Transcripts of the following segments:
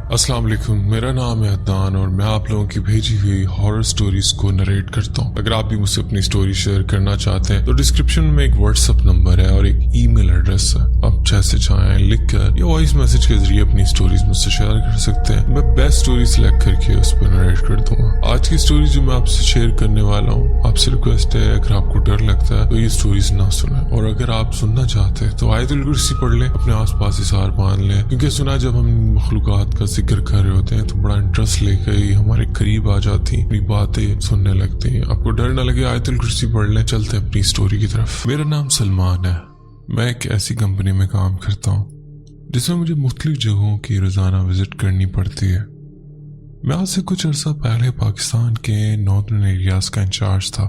अस्सलाम वालेकुम, मेरा नाम है अदनान और मैं आप लोगों की भेजी हुई हॉरर स्टोरीज को नरेट करता हूँ। अगर आप भी मुझसे अपनी स्टोरी शेयर करना चाहते हैं तो डिस्क्रिप्शन में एक व्हाट्सएप नंबर है और एक ईमेल एड्रेस है। आप जैसे चाहें लिख कर या वॉइस मैसेज के जरिए अपनी स्टोरीज मुझसे शेयर कर सकते हैं। मैं बेस्ट स्टोरी सिलेक्ट करके उस पर नरेट कर दूंगा। आज की स्टोरी जो मैं आपसे शेयर करने वाला हूँ, आपसे रिक्वेस्ट है अगर आपको डर लगता है तो ये स्टोरीज ना सुने, और अगर आप सुनना चाहते हैं तो आयतुल कुर्सी पढ़ लें, अपने आस पास इशार बांध लें, क्योंकि सुना जब हम मखलूकात का जिक्र कर रहे होते हैं तो बड़ा इंटरेस्ट लेकर ही हमारे करीब आ जाती हैं, अपनी बातें सुनने लगते हैं। आपको डर ना लगे, आयतुल कुर्सी पढ़ लें। चलते हैं अपनी स्टोरी की तरफ। मेरा नाम सलमान है। मैं एक ऐसी कंपनी में काम करता हूँ जिसमें मुझे मुख्तलिफ जगहों की रोजाना विजिट करनी पड़ती है। मैं आज से कुछ अर्सा पहले पाकिस्तान के नॉर्दर्न एरियाज का इंचार्ज था,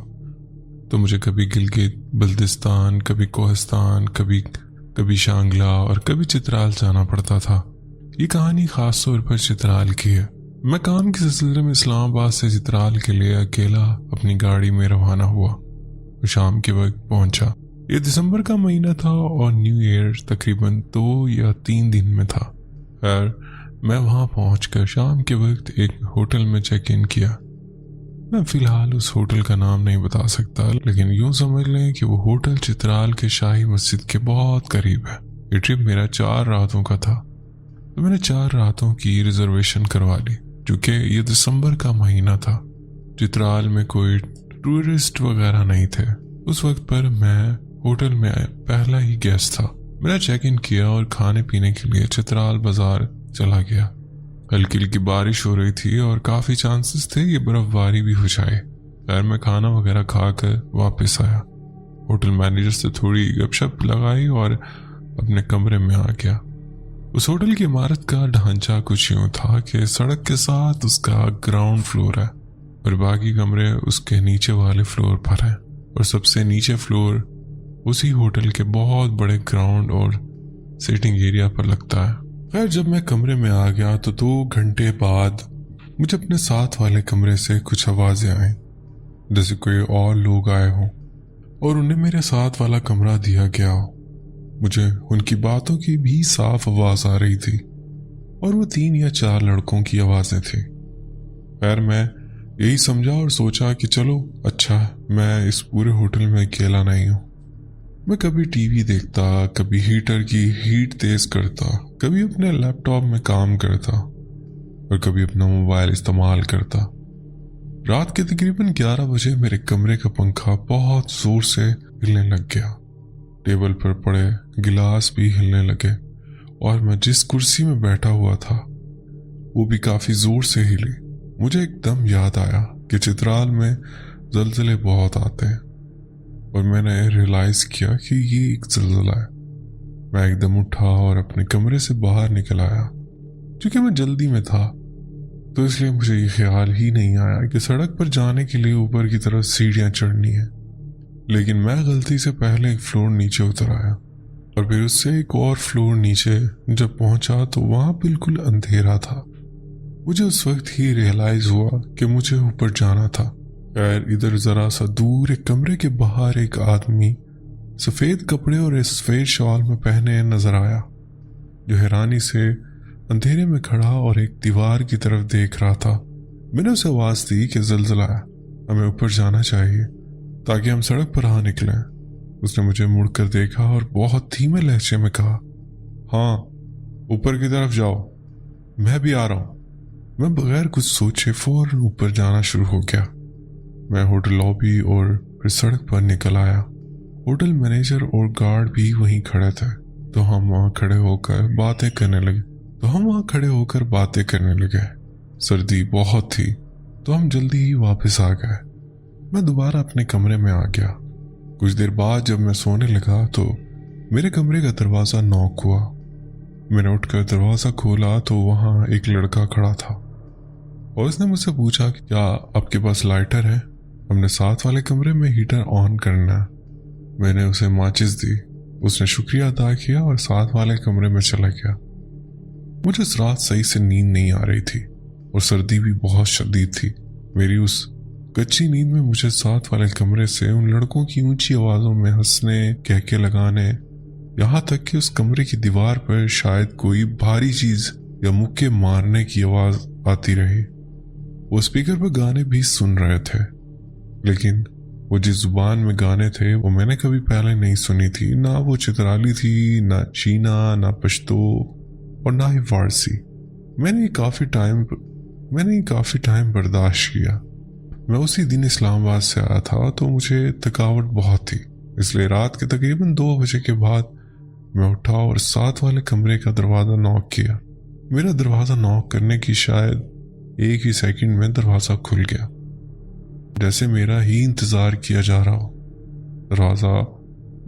तो मुझे कभी गिलगित बल्तिस्तान, कभी कोहिस्तान, कभी शांगला और कभी चित्राल जाना पड़ता था। ये कहानी खास तौर पर चित्राल की है। मैं काम के सिलसिले में इस्लामाबाद से चित्राल के लिए अकेला अपनी गाड़ी में रवाना हुआ और शाम के वक्त पहुंचा। ये दिसंबर का महीना था और न्यू ईयर तकरीबन 2 या 3 दिन में था। खैर, मैं वहां पहुंचकर शाम के वक्त एक होटल में चेक इन किया। मैं फिलहाल उस होटल का नाम नहीं बता सकता, लेकिन यूं समझ लें कि वो होटल चित्राल के शाही मस्जिद के बहुत करीब है। ये ट्रिप मेरा 4 रातों का था, तो मैंने 4 रातों की रिजर्वेशन करवा ली। क्योंकि ये दिसंबर का महीना था, चित्राल में कोई टूरिस्ट वगैरह नहीं थे उस वक्त पर। मैं होटल में पहला ही गेस्ट था। मैंने चेक इन किया और खाने पीने के लिए चित्राल बाजार चला गया। हल्की हल्की बारिश हो रही थी और काफी चांसेस थे ये बर्फबारी भी हो जाए। खैर, मैं खाना वगैरह खाकर वापस आया। होटल मैनेजर से थोड़ी गपशप लगाई और अपने कमरे में आ गया। उस होटल की इमारत का ढांचा कुछ यूं था कि सड़क के साथ उसका ग्राउंड फ्लोर है और बाकी कमरे उसके नीचे वाले फ्लोर पर हैं, और सबसे नीचे फ्लोर उसी होटल के बहुत बड़े ग्राउंड और सिटिंग एरिया पर लगता है। खैर, जब मैं कमरे में आ गया तो 2 घंटे बाद मुझे अपने साथ वाले कमरे से कुछ आवाजें आई, जैसे कोई और लोग आए हों और उन्हें मेरे साथ वाला कमरा दिया गया हो। मुझे उनकी बातों की भी साफ आवाज आ रही थी और वो 3 या 4 लड़कों की आवाजें थी। खैर, मैं यही समझा और सोचा कि चलो अच्छा, मैं इस पूरे होटल में अकेला नहीं हूँ। मैं कभी टीवी देखता, कभी हीटर की हीट तेज करता, कभी अपने लैपटॉप में काम करता और कभी अपना मोबाइल इस्तेमाल करता। रात के तकरीबन 11 बजे मेरे कमरे का पंखा बहुत जोर से हिलने लग गया। टेबल पर पड़े गिलास भी हिलने लगे और मैं जिस कुर्सी में बैठा हुआ था वो भी काफी जोर से हिली। मुझे एकदम याद आया कि चित्राल में जलजले बहुत आते हैं और मैंने रियलाइज किया कि ये एक जलजला है। मैं एकदम उठा और अपने कमरे से बाहर निकल आया। क्योंकि मैं जल्दी में था तो इसलिए मुझे ये ख्याल ही नहीं आया कि सड़क पर जाने के लिए ऊपर की तरफ सीढ़ियां चढ़नी है। लेकिन मैं गलती से पहले एक फ्लोर नीचे उतर आया और फिर उससे एक और फ्लोर नीचे जब पहुंचा तो वहां बिल्कुल अंधेरा था। मुझे उस वक्त ही रियलाइज हुआ कि मुझे ऊपर जाना था। खैर, इधर जरा सा दूर एक कमरे के बाहर एक आदमी सफेद कपड़े और सफेद शॉल में पहने नजर आया, जो हैरानी से अंधेरे में खड़ा और एक दीवार की तरफ देख रहा था। मैंने उसे आवाज दी कि जलजला है, हमें ऊपर जाना चाहिए ताकि हम सड़क पर आ निकले। उसने मुझे मुड़कर देखा और बहुत धीमे लहजे में कहा, हाँ, ऊपर की तरफ जाओ, मैं भी आ रहा हूं। मैं बगैर कुछ सोचे फौरन ऊपर जाना शुरू हो गया। मैं होटल लॉबी और फिर सड़क पर निकल आया। होटल मैनेजर और गार्ड भी वहीं खड़े थे, तो हम वहां खड़े होकर बातें करने लगे। सर्दी बहुत थी तो हम जल्दी ही वापस आ गए। मैं दोबारा अपने कमरे में आ गया। कुछ देर बाद जब मैं सोने लगा तो मेरे कमरे का दरवाजा नॉक हुआ। मैंने उठकर दरवाजा खोला तो वहां एक लड़का खड़ा था और उसने मुझसे पूछा कि क्या आपके पास लाइटर है, हमने साथ वाले कमरे में हीटर ऑन करना है। मैंने उसे माचिस दी। उसने शुक्रिया अदा किया और साथ वाले कमरे में चला गया। मुझे इस रात सही से नींद नहीं आ रही थी और सर्दी भी बहुत शदीद थी। मेरी उस कच्ची नींद में मुझे साथ वाले कमरे से उन लड़कों की ऊंची आवाजों में हंसने, कहके लगाने, यहाँ तक कि उस कमरे की दीवार पर शायद कोई भारी चीज या मुक्के मारने की आवाज आती रही। वो स्पीकर पर गाने भी सुन रहे थे, लेकिन वो जिस जुबान में गाने थे वो मैंने कभी पहले नहीं सुनी थी। ना वो चित्राली थी, ना चीना, ना पश्तो और ना ही फारसी। मैंने काफ़ी टाइम बर्दाश्त किया। मैं उसी दिन इस्लामाबाद से आया था तो मुझे थकावट बहुत थी, इसलिए रात के तकरीबन 2 बजे के बाद मैं उठा और साथ वाले कमरे का दरवाज़ा नॉक किया। मेरा दरवाज़ा नॉक करने की शायद 1 ही सेकंड में दरवाज़ा खुल गया, जैसे मेरा ही इंतज़ार किया जा रहा हो। दरवाज़ा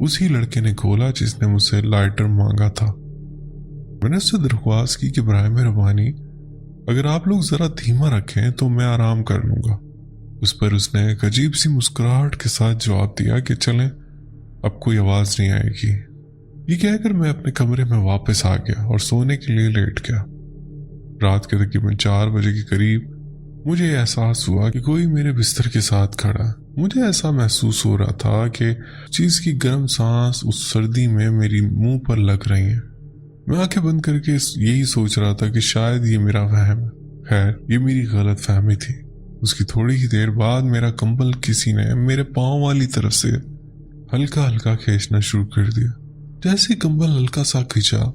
उसी लड़के ने खोला जिसने मुझसे लाइटर मांगा था। मैंने उससे दरख्वास्त की कि बराए मेहरबानी अगर आप लोग ज़रा धीमा रखें तो मैं आराम कर लूँगा। उस पर उसने एक अजीब सी मुस्कुराहट के साथ जवाब दिया कि चलें, अब कोई आवाज़ नहीं आएगी। ये कहकर मैं अपने कमरे में वापस आ गया और सोने के लिए लेट गया। रात के तकरीबन 4 बजे के करीब मुझे एहसास हुआ कि कोई मेरे बिस्तर के साथ खड़ा है। मुझे ऐसा महसूस हो रहा था कि चीज़ की गर्म सांस उस सर्दी में मेरी मुंह पर लग रही है। मैं आंखें बंद करके यही सोच रहा था कि शायद ये मेरा वहम है। खैर, ये मेरी गलत फहमी थी। उसकी थोड़ी ही देर बाद मेरा कंबल किसी ने मेरे पाँव वाली तरफ से हल्का हल्का खींचना शुरू कर दिया। जैसे कंबल हल्का सा खींचा,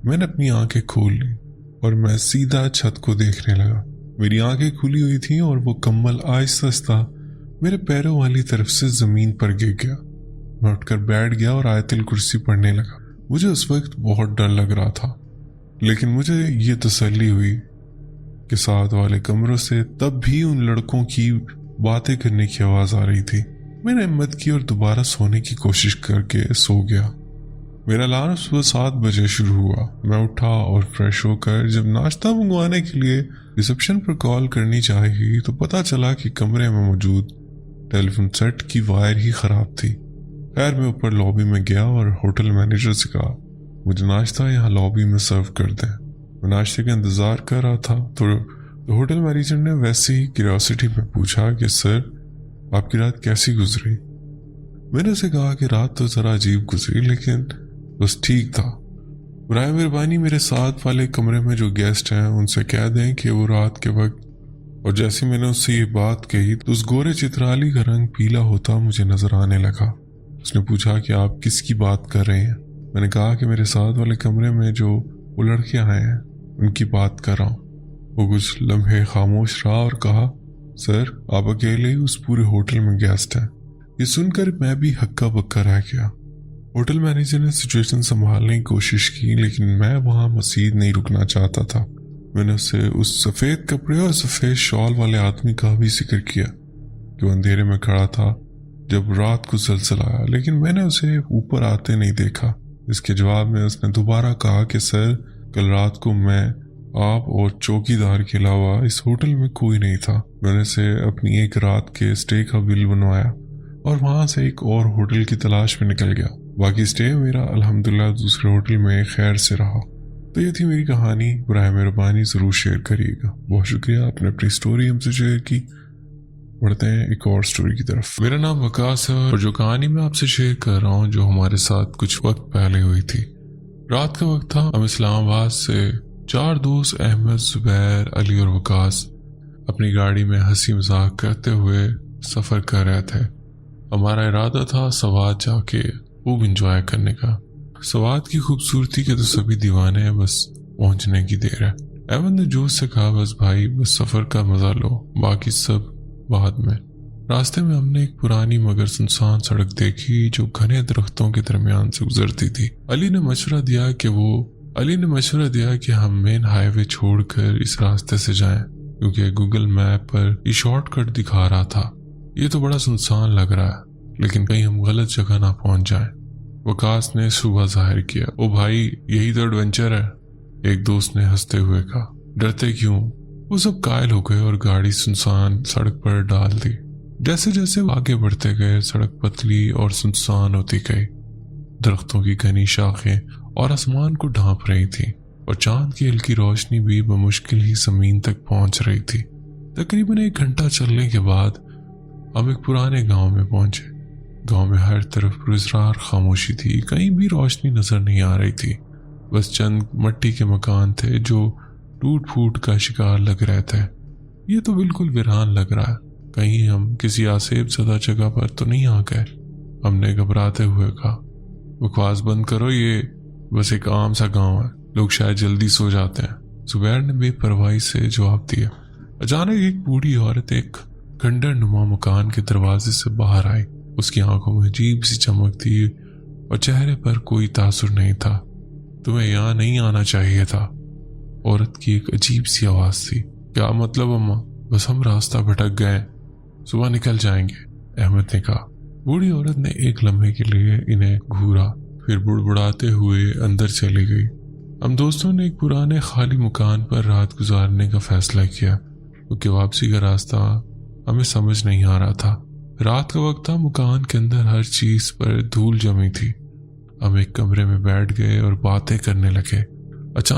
मैंने अपनी आंखें खोल ली और मैं सीधा छत को देखने लगा। मेरी आंखें खुली हुई थी और वो कंबल आहिस्ता आहिस्ता मेरे पैरों वाली तरफ से जमीन पर गिर गया। मैं उठकर बैठ गया और आयतुल कुर्सी पढ़ने लगा। मुझे उस वक्त बहुत डर लग रहा था, लेकिन मुझे ये तसल्ली हुई कि साथ वाले कमरों से तब भी उन लड़कों की बातें करने की आवाज़ आ रही थी। मैंने हिम्मत की और दोबारा सोने की कोशिश करके सो गया। मेरा अलार्म सुबह 7 बजे शुरू हुआ। मैं उठा और फ्रेश होकर जब नाश्ता मंगवाने के लिए रिसेप्शन पर कॉल करनी चाहिए तो पता चला कि कमरे में मौजूद टेलीफोन सेट की वायर ही ख़राब थी। खैर, मैं ऊपर लॉबी में गया और होटल मैनेजर से कहा मुझे नाश्ता यहाँ लॉबी में सर्व कर दें। मैं नाश्ते का इंतज़ार कर रहा था तो होटल मैनेजर ने वैसे ही क्यूरियोसिटी में पूछा कि सर, आपकी रात कैसी गुजरी। मैंने उसे कहा कि रात तो ज़रा अजीब गुजरी, लेकिन बस ठीक था। बराए मेहरबानी मेरे साथ वाले कमरे में जो गेस्ट हैं उनसे कह दें कि वो रात के वक्त। और जैसे मैंने उससे ये बात कही तो उस गोरे चित्राली का रंग पीला होता मुझे नजर आने लगा। उसने पूछा कि आप किसकी बात कर रहे हैं। मैंने कहा कि मेरे साथ वाले कमरे में जो वो लड़के आए हैं उनकी बात कर रहा हूँ। वो कुछ लम्हे खामोश रहा और कहा, सर, आप अकेले ही उस पूरे होटल में गेस्ट हैं। ये सुनकर मैं भी हक्का बक्का रह गया। होटल मैनेजर ने सिचुएशन संभालने की कोशिश की, लेकिन मैं वहाँ मज़ीद नहीं रुकना चाहता था। मैंने उससे उस सफ़ेद कपड़े और सफ़ेद शॉल वाले आदमी का भी जिक्र किया जो अंधेरे में खड़ा था जब रात को ज़लज़ला आया, लेकिन मैंने उसे ऊपर आते नहीं देखा। इसके जवाब में उसने दोबारा कहा कि सर, कल रात को मैं, आप और चौकीदार के अलावा इस होटल में कोई नहीं था। मैंने से अपनी एक रात के स्टे का बिल बनवाया और वहाँ से एक और होटल की तलाश में निकल गया। बाकी स्टे मेरा अल्हम्दुलिल्लाह दूसरे होटल में खैर से रहा। तो ये थी मेरी कहानी। बराए मेहरबानी ज़रूर शेयर करिएगा। बहुत शुक्रिया, आपने अपनी स्टोरी हमसे शेयर की। बढ़ते हैं एक और स्टोरी की तरफ। मेरा नाम वकास है और जो कहानी मैं आपसे शेयर कर रहा हूँ जो हमारे साथ कुछ वक्त पहले हुई थी। रात का वक्त था। हम इस्लामाबाद से 4 दोस्त अहमद, जुबैर, अली और वकास अपनी गाड़ी में हंसी मजाक करते हुए सफ़र कर रहे थे। हमारा इरादा था सवात जाके खूब इंजॉय करने का। सवात की खूबसूरती के तो सभी दीवाने हैं, बस पहुंचने की देर है। अहमद ने जोश से कहा, बस भाई, बस सफ़र का मज़ा लो, बाकी सब बाद में। रास्ते में हमने एक पुरानी मगर सुनसान सड़क देखी जो घने दरख्तों के दरमियान से गुजरती थी। अली ने मशवरा दिया कि हम मेन हाईवे छोड़कर इस रास्ते से जाएं, क्योंकि गूगल मैप पर ये शॉर्टकट दिखा रहा था। ये तो बड़ा सुनसान लग रहा है, लेकिन कहीं हम गलत जगह ना पहुंच जाएं। वकास ने सुबह जाहिर किया, ओ भाई, यही तो एडवेंचर है। एक दोस्त ने हंसते हुए कहा, डरते क्यों। वो सब कायल हो गए और गाड़ी सुनसान सड़क पर डाल दी। जैसे जैसे आगे बढ़ते गए सड़क पतली और सुनसान होती गई। दरख्तों की घनी शाखें और आसमान को ढांप रही थी और चांद की हल्की रोशनी भी बमुश्किल ही जमीन तक पहुंच रही थी। तकरीबन 1 घंटा चलने के बाद हम एक पुराने गांव में पहुंचे। गांव में हर तरफ पुरस्कार खामोशी थी, कहीं भी रोशनी नजर नहीं आ रही थी। बस चंद मट्टी के मकान थे जो टूट फूट का शिकार लग रहे थे। ये तो बिल्कुल वीरान लग रहा है, कहीं हम किसी आसेब ज़दा जगह पर तो नहीं आ गए। हमने घबराते हुए कहा। बकवास बंद करो, ये बस एक आम सा गांव है, लोग शायद जल्दी सो जाते हैं, जुबैर ने बेपरवाही से जवाब दिया। अचानक एक बूढ़ी औरत एक खंडर नुमा मकान के दरवाजे से बाहर आई। उसकी आंखों में अजीब सी चमक थी और चेहरे पर कोई तासुर नहीं था। तुम्हें यहाँ नहीं आना चाहिए था, औरत की एक अजीब सी आवाज थी। क्या मतलब अम्मा? बस हम रास्ता भटक गए, सुबह निकल जाएंगे, अहमद ने कहा। बूढ़ी औरत ने एक लम्हे के लिए इन्हें घूरा, फिर बुड़बुड़ाते हुए अंदर चली गई। हम दोस्तों ने एक पुराने खाली मकान पर रात गुजारने का फैसला किया, क्योंकि वापसी का रास्ता हमें समझ नहीं आ रहा था। रात का वक्त था, मकान के अंदर हर चीज पर धूल जमी थी। हम एक कमरे में बैठ गए और बातें करने लगे।